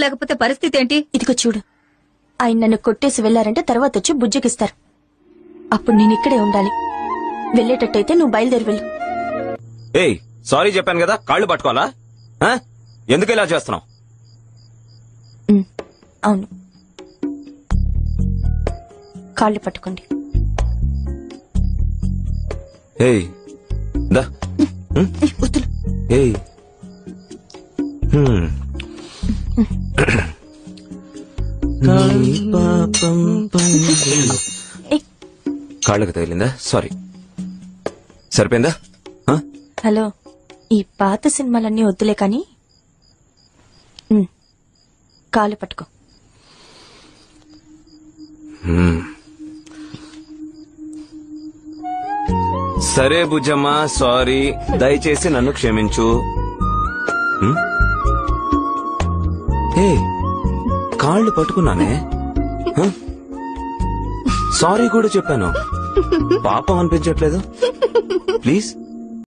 లేకపోతే పరిస్థితి ఏంటి? ఇదిగో చూడు, ఆయన నన్ను కొట్టేసి వెళ్లారంటే తర్వాత వచ్చి బుజ్జకిస్తారు. అప్పుడు నేను ఇక్కడే ఉండాలి. వెళ్లేటట్టయితే నువ్వు బయలుదేరి వెళ్ళు. ఏయ్, సారీ చెప్పాను కదా, కాళ్ళు పట్టుకోవాలా? ఎందుకు ఇలా చేస్తున్నావు? అవును, కాళ్ళు పట్టుకోండి. ఏయ్ దా. వద్దులు. ఏయ్ కాళ్ళకి తగిలిందా? సారీ. సరిపోయిందా? హలో, ఈ పాత సినిమాలన్నీ వద్దులే కాని కాళ్ళు పట్టుకో. సరే బుజ్జమ్మ, సారీ. దయచేసి నన్ను క్షమించు. కాళ్ళు పట్టుకున్నానే, సారీ కూడా చెప్పాను. పాపం అనిపించట్లేదు? ప్లీజ్